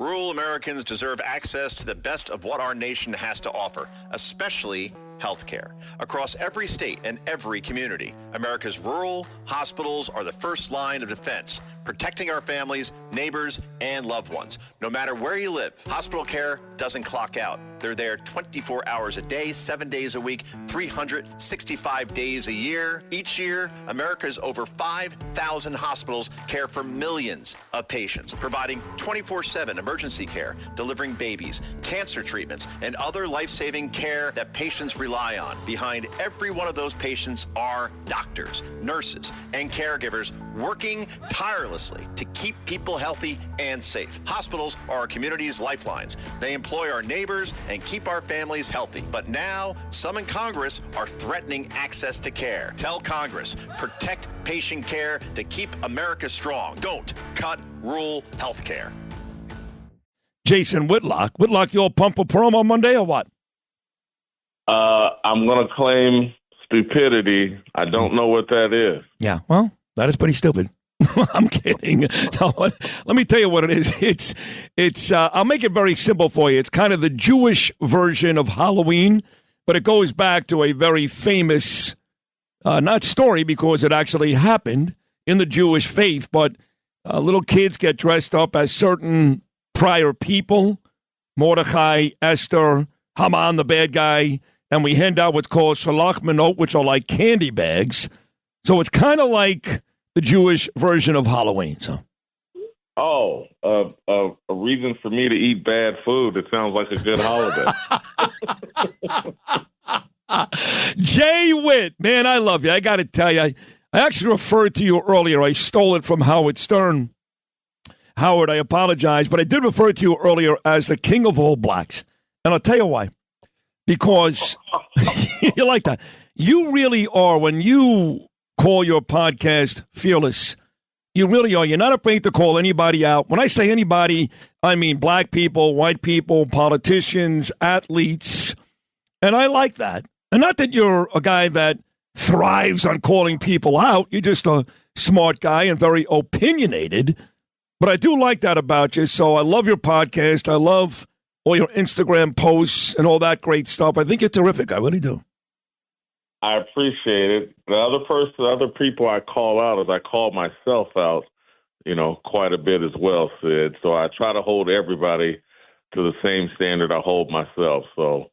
Rural Americans deserve access to the best of what our nation has to offer, especially health care. Across every state and every community, America's rural hospitals are the first line of defense, protecting our families, neighbors, and loved ones. No matter where you live, hospital care doesn't clock out. They're there 24 hours a day, 7 days a week, 365 days a year. Each year, America's over 5,000 hospitals care for millions of patients, providing 24/7 emergency care, delivering babies, cancer treatments, and other life-saving care that patients rely on. Behind every one of those patients are doctors, nurses, and caregivers working tirelessly to keep people healthy and safe. Hospitals are our community's lifelines. They employ our neighbors and keep our families healthy. But now, some in Congress are threatening access to care. Tell Congress, protect patient care to keep America strong. Don't cut rural health care. Jason Whitlock. Whitlock, you all pump for promo Monday or what? I'm going to claim stupidity. I don't know what that is. Yeah, well, that is pretty stupid. I'm kidding. No, let me tell you what it is. It's. I'll make it very simple for you. It's kind of the Jewish version of Halloween, but it goes back to a very famous, not story because it actually happened in the Jewish faith, but little kids get dressed up as certain prior people, Mordecai, Esther, Haman, the bad guy, and we hand out what's called shalach manot, which are like candy bags. So it's kind of like the Jewish version of Halloween. So, a reason for me to eat bad food. It sounds like a good holiday. Jay Witt, man, I love you. I got to tell you, I actually referred to you earlier. I stole it from Howard Stern. Howard, I apologize, but I did refer to you earlier as the king of all blacks. And I'll tell you why. Because you like that. You really are, when you call your podcast fearless, you really are. You're not afraid to call anybody out. When I say anybody, I mean black people, white people, politicians, athletes. And I like that. And not that you're a guy that thrives on calling people out. You're just a smart guy and very opinionated. But I do like that about you. So I love your podcast. I love all your Instagram posts and all that great stuff. I think you're terrific. I really do. I appreciate it. The other people I call out is I call myself out, quite a bit as well, Sid. So I try to hold everybody to the same standard I hold myself. So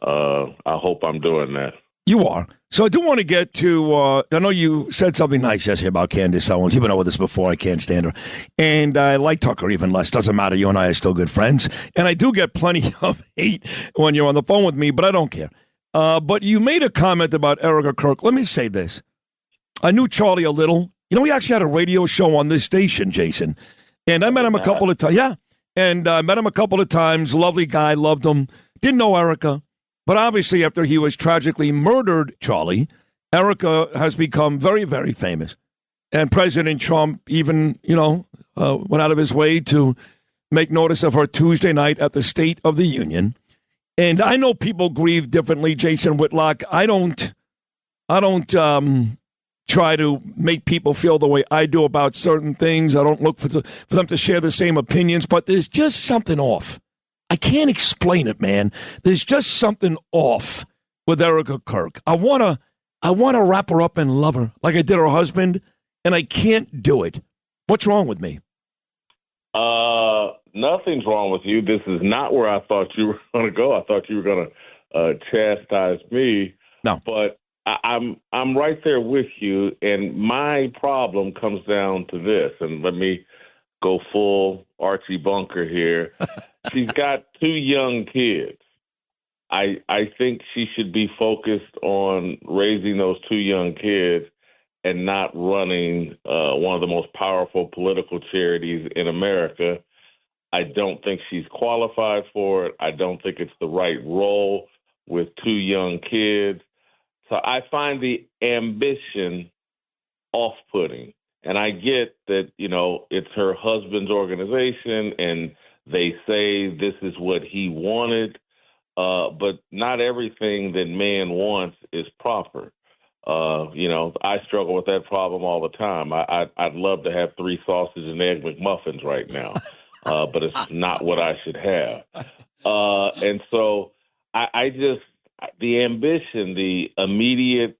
I hope I'm doing that. You are. So I do want to get to, I know you said something nice yesterday about Candace Owens. You've been over this before. I can't stand her. And I like Tucker even less. Doesn't matter. You and I are still good friends. And I do get plenty of hate when you're on the phone with me, but I don't care. But you made a comment about Erica Kirk. Let me say this. I knew Charlie a little. We actually had a radio show on this station, Jason. And I met him a couple of times. Yeah. And I met him a couple of times. Lovely guy. Loved him. Didn't know Erica. But obviously, after he was tragically murdered, Charlie, Erica has become very, very famous. And President Trump even, went out of his way to make notice of her Tuesday night at the State of the Union. And I know people grieve differently, Jason Whitlock. I don't try to make people feel the way I do about certain things. I don't look for them to share the same opinions. But there's just something off. I can't explain it, man. There's just something off with Erica Kirk. I wanna wrap her up and love her like I did her husband, and I can't do it. What's wrong with me? Nothing's wrong with you. This is not where I thought you were going to go. I thought you were going to chastise me. No, but I'm right there with you, and my problem comes down to this. And let me go full Archie Bunker here. She's got 2 young kids. I think she should be focused on raising those 2 young kids and not running one of the most powerful political charities in America. I don't think she's qualified for it. I don't think it's the right role with 2 young kids. So I find the ambition off-putting. And I get that, it's her husband's organization and they say this is what he wanted, but not everything that man wants is proper. I struggle with that problem all the time. I'd love to have 3 sausage and egg McMuffins right now. but it's not what I should have. And so I just, the ambition, the immediate,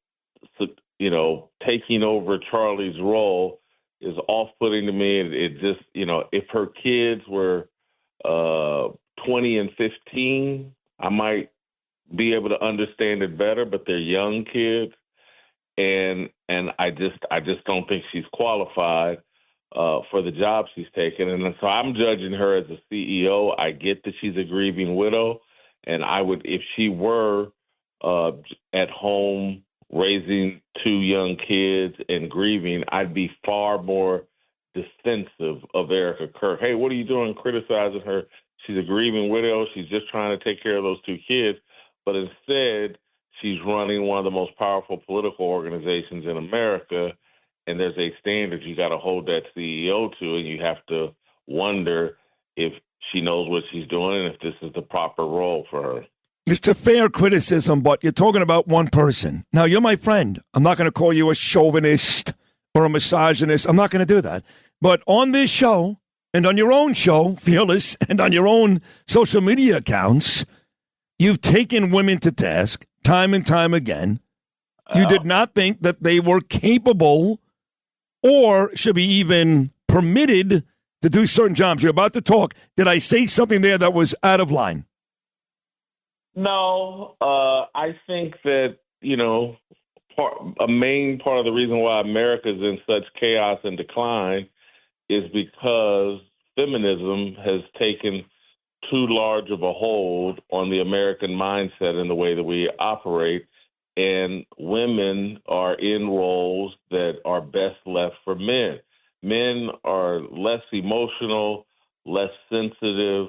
taking over Charlie's role is off-putting to me. It just, if her kids were 20 and 15, I might be able to understand it better, but they're young kids. And I just don't think she's qualified for the job she's taken. And so I'm judging her as a CEO. I get that she's a grieving widow, and I would, if she were at home raising two young kids and grieving, I'd be far more defensive of Erica Kirk. Hey, what are you doing criticizing her? She's a grieving widow. She's just trying to take care of those two kids. But instead, she's running one of the most powerful political organizations in America, and there's a standard you got to hold that CEO to, and you have to wonder if she knows what she's doing and if this is the proper role for her. It's a fair criticism, but you're talking about one person. Now, you're my friend. I'm not going to call you a chauvinist or a misogynist. I'm not going to do that. But on this show and on your own show, Fearless, and on your own social media accounts, you've taken women to task time and time again. You did not think that they were capable or should be even permitted to do certain jobs. You're about to talk. Did I say something there that was out of line? No, I think that, a main part of the reason why America's in such chaos and decline is because feminism has taken too large of a hold on the American mindset and the way that we operate, and women are in roles that are best left for men. Men are less emotional, less sensitive,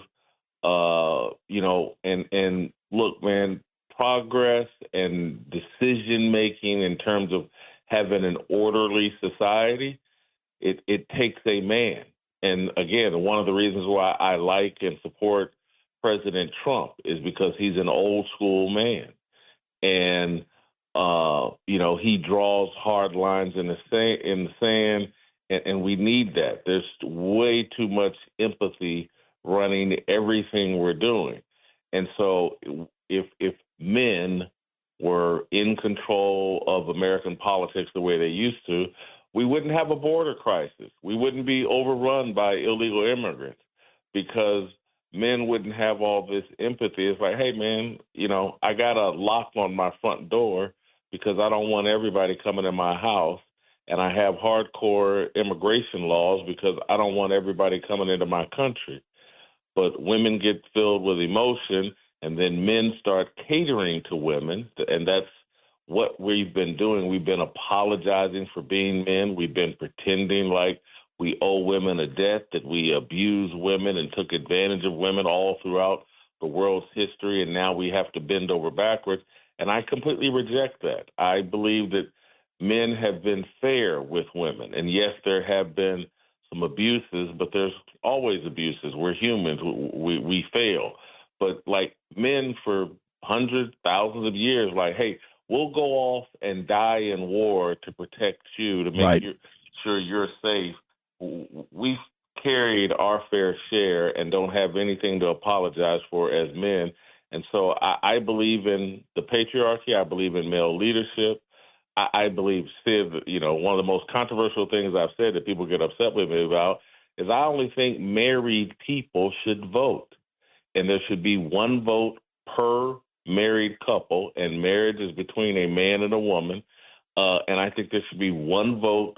and look, man, progress and decision making in terms of having an orderly society, it takes a man. And again, one of the reasons why I like and support President Trump is because he's an old school man. And, he draws hard lines in the sand, and we need that. There's way too much empathy running everything we're doing. And so if men were in control of American politics the way they used to, we wouldn't have a border crisis. We wouldn't be overrun by illegal immigrants because men wouldn't have all this empathy. It's like, hey, man, I got a lock on my front door because I don't want everybody coming in my house. And I have hardcore immigration laws because I don't want everybody coming into my country. But women get filled with emotion, and then men start catering to women, and that's what we've been doing. We've been apologizing for being men. We've been pretending like we owe women a debt, that we abused women and took advantage of women all throughout the world's history, and now we have to bend over backwards. And I completely reject that. I believe that men have been fair with women. And yes, there have been some abuses, but there's always abuses. We're humans. We fail. But like men for hundreds, thousands of years, like, hey, we'll go off and die in war to protect you, to make sure you're safe. We've carried our fair share and don't have anything to apologize for as men. And so I believe in the patriarchy. I believe in male leadership. I believe, Sid, one of the most controversial things I've said that people get upset with me about is I only think married people should vote. And there should be one vote per married couple, and marriage is between a man and a woman. And I think there should be one vote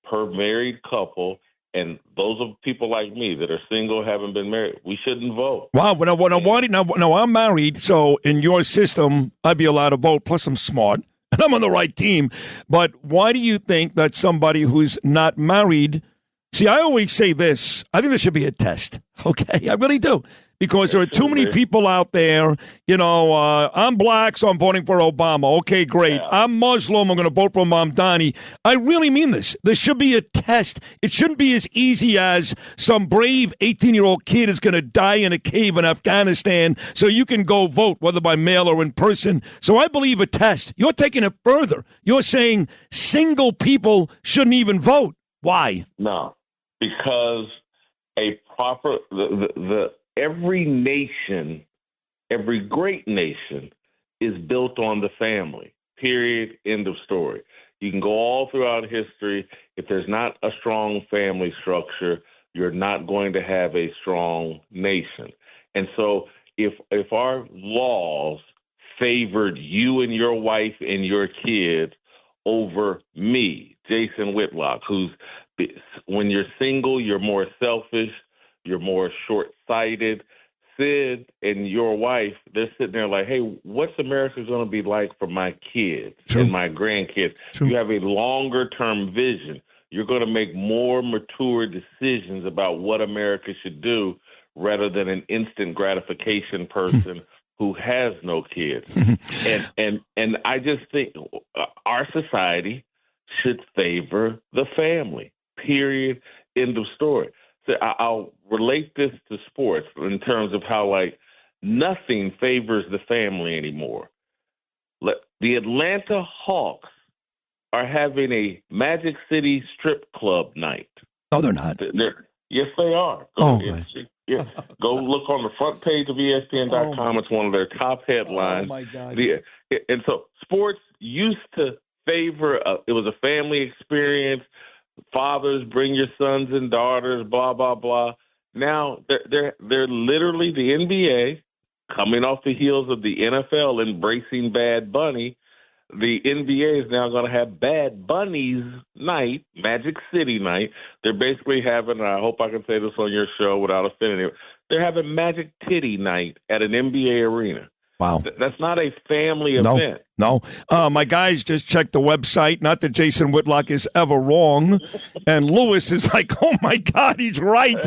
per married couple. And those are people like me that are single, haven't been married. We shouldn't vote. Wow. Now, I'm married, so in your system, I'd be allowed to vote. Plus, I'm smart, and I'm on the right team. But why do you think that somebody who's not married – see, I always say this. I think there should be a test, okay? I really do. Because there are too many people out there, I'm black, so I'm voting for Obama. Okay, great. Yeah. I'm Muslim, I'm going to vote for Mamdani. I really mean this. There should be a test. It shouldn't be as easy as some brave 18-year-old kid is going to die in a cave in Afghanistan so you can go vote, whether by mail or in person. So I believe a test. You're taking it further. You're saying single people shouldn't even vote. Why? No, because a proper the every nation, every great nation is built on the family. Period. End of story. You can go all throughout history. If there's not a strong family structure, you're not going to have a strong nation. And so if our laws favored you and your wife and your kids over me, Jason Whitlock, who's, when you're single, you're more selfish, you're more short-sighted. Sid and your wife, they're sitting there like, hey, what's America going to be like for my kids and my grandkids? You have a longer-term vision. You're going to make more mature decisions about what America should do rather than an instant gratification person who has no kids. and I just think our society should favor the family, period, end of story. So I'll relate this to sports in terms of how, like, nothing favors the family anymore. The Atlanta Hawks are having a Magic City strip club night. No, they're not. Yes, they are. Go look on the front page of ESPN.com. It's one of their top headlines. Oh, my God. And so sports used to favor, it was a family experience. Fathers, bring your sons and daughters, blah, blah, blah. Now they're literally the NBA coming off the heels of the NFL embracing Bad Bunny. The NBA is now going to have Bad Bunny's night, Magic City night. They're basically having, I hope I can say this on your show without offending you, they're having Magic Titty night at an NBA arena. Wow. That's not a family event. No. My guys just checked the website. Not that Jason Whitlock is ever wrong. And Lewis is like, oh, my God, he's right.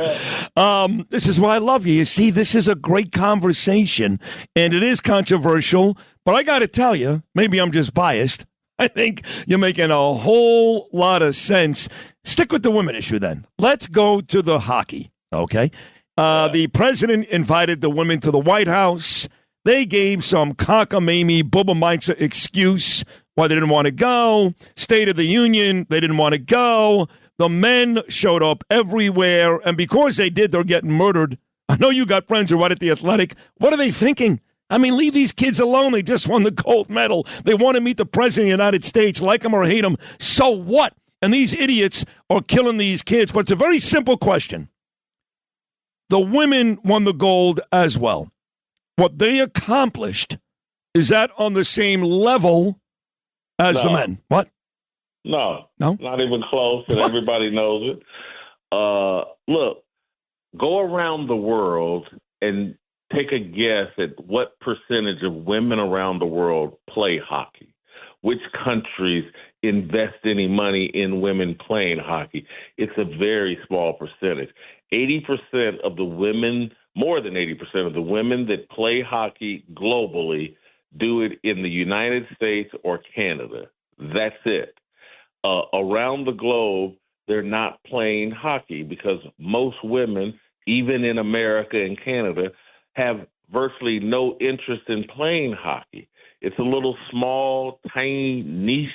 This is why I love you. You see, this is a great conversation, and it is controversial. But I got to tell you, maybe I'm just biased. I think you're making a whole lot of sense. Stick with the women issue then. Let's go to the hockey, okay? The president invited the women to the White House. They gave some cockamamie, booba-mindset excuse why they didn't want to go. State of the Union, they didn't want to go. The men showed up everywhere, and because they did, they're getting murdered. I know you got friends who write at The Athletic. What are they thinking? I mean, leave these kids alone. They just won the gold medal. They want to meet the president of the United States, like him or hate him. So what? And these idiots are killing these kids. But it's a very simple question. The women won the gold as well. What they accomplished, is that on the same level as the men? What? No, not even close, and everybody knows it. Look, go around the world and take a guess at what percentage of women around the world play hockey. Which countries invest any money in women playing hockey? It's a very small percentage. 80% of the women, more than 80% of the women that play hockey globally do it in the United States or Canada. That's it. Around the globe, they're not playing hockey because most women, even in America and Canada, have virtually no interest in playing hockey. It's a little small, tiny niche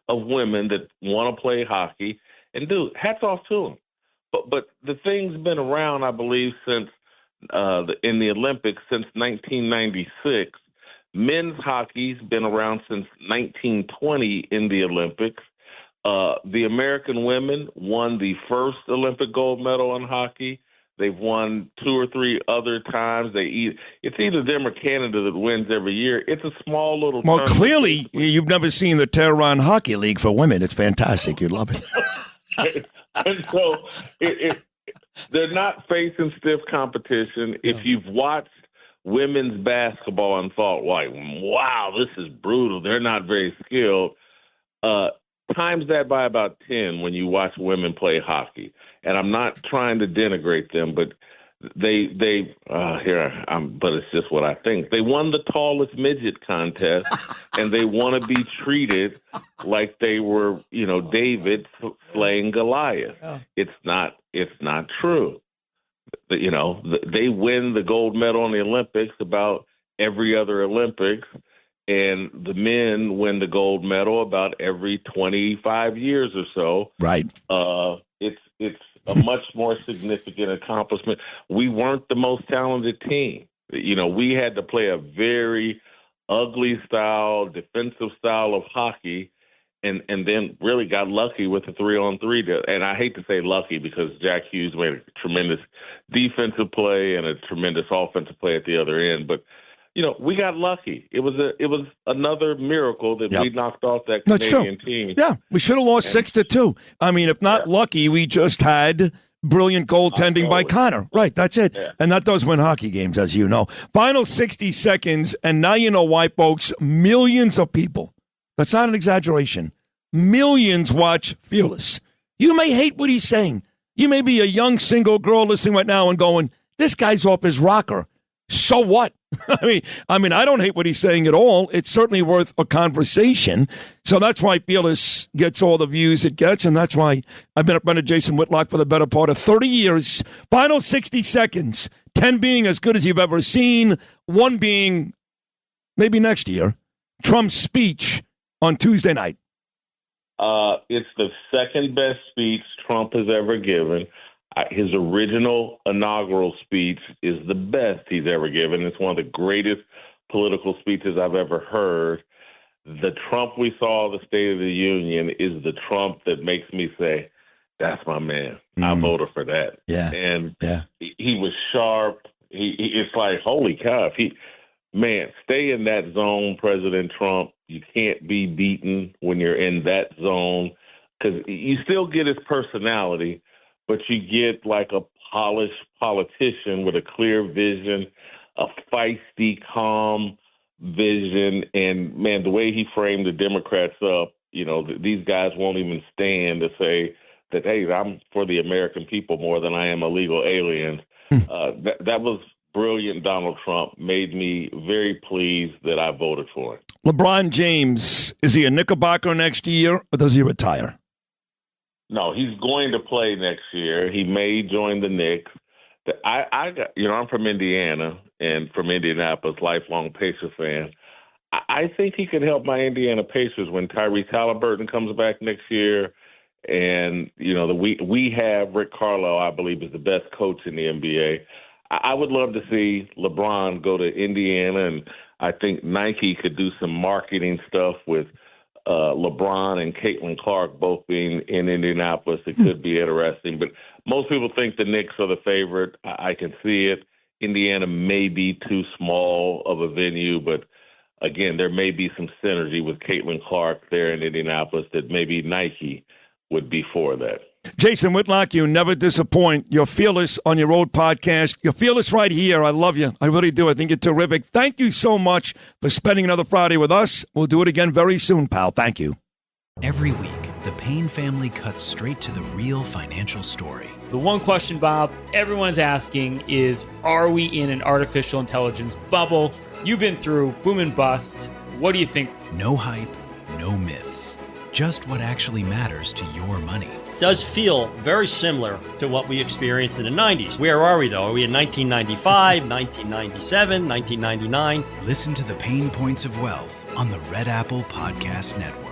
of women that want to play hockey. And, dude, hats off to them. But the thing's been around, I believe, since in the Olympics since 1996. Men's hockey's been around since 1920 in the Olympics. The American women won the first Olympic gold medal in hockey. They've won 2 or 3 other times. It's either them or Canada that wins every year. It's a small little Well, tournament. clearly, you've never seen the Tehran Hockey League for women. It's fantastic. You'd love it. And so they're not facing stiff competition. If you've watched women's basketball and thought, like, wow, this is brutal, they're not very skilled, times that by about 10 when you watch women play hockey. And I'm not trying to denigrate them, but but it's just what I think. They won the tallest midget contest, and they want to be treated like they were, David slaying Goliath. Yeah. It's not true. They win the gold medal in the Olympics about every other Olympics, and the men win the gold medal about every 25 years or so. Right. a much more significant accomplishment. We weren't the most talented team. We had to play a very ugly style, defensive style of hockey, and then really got lucky with the 3-on-3. And I hate to say lucky because Jack Hughes made a tremendous defensive play and a tremendous offensive play at the other end. But we got lucky. It was another miracle that we knocked off that Canadian team. Yeah, we should have lost 6-2. I mean, if not lucky, we just had brilliant goaltending by Connor. Right, that's it. Yeah. And that does win hockey games, as you know. Final 60 seconds, and now you know why, folks. Millions of people, that's not an exaggeration, millions watch Fearless. You may hate what he's saying. You may be a young single girl listening right now and going, this guy's off his rocker. So what? I mean, I don't hate what he's saying at all. It's certainly worth a conversation. So that's why Fearless gets all the views it gets, and that's why I've been a friend of Jason Whitlock for the better part of 30 years. Final 60 seconds, 10 being as good as you've ever seen, 1 being maybe next year. Trump's speech on Tuesday night. It's the second best speech Trump has ever given. His original inaugural speech is the best he's ever given. It's one of the greatest political speeches I've ever heard. The Trump we saw, the State of the Union, is the Trump that makes me say, that's my man. I voted for that. Yeah. And he was sharp. It's like, holy cow. Stay in that zone, President Trump. You can't be beaten when you're in that zone because you still get his personality, but you get like a polished politician with a clear vision, a feisty, calm vision. And, man, the way he framed the Democrats up, these guys won't even stand to say that, hey, I'm for the American people more than I am illegal aliens. That was brilliant. Donald Trump made me very pleased that I voted for him. LeBron James, is he a Knickerbocker next year or does he retire? No, he's going to play next year. He may join the Knicks. I'm from Indiana and from Indianapolis, lifelong Pacers fan. I think he could help my Indiana Pacers when Tyrese Halliburton comes back next year. And, we have Rick Carlisle, I believe, is the best coach in the NBA. I would love to see LeBron go to Indiana, and I think Nike could do some marketing stuff with LeBron and Caitlin Clark both being in Indianapolis. It could be interesting. But most people think the Knicks are the favorite. I can see it. Indiana may be too small of a venue, but, again, there may be some synergy with Caitlin Clark there in Indianapolis that maybe Nike would be for that. Jason Whitlock, you never disappoint. You're fearless on your old podcast. You're fearless right here. I love you. I really do. I think you're terrific. Thank you so much for spending another Friday with us. We'll do it again very soon, pal. Thank you. Every week, the Payne family cuts straight to the real financial story. The one question, Bob, everyone's asking is, are we in an artificial intelligence bubble? You've been through boom and bust. What do you think? No hype, no myths. Just what actually matters to your money. Does feel very similar to what we experienced in the 90s. Where are we, though? Are we in 1995, 1997, 1999? Listen to the Pain Points of Wealth on the Red Apple Podcast Network.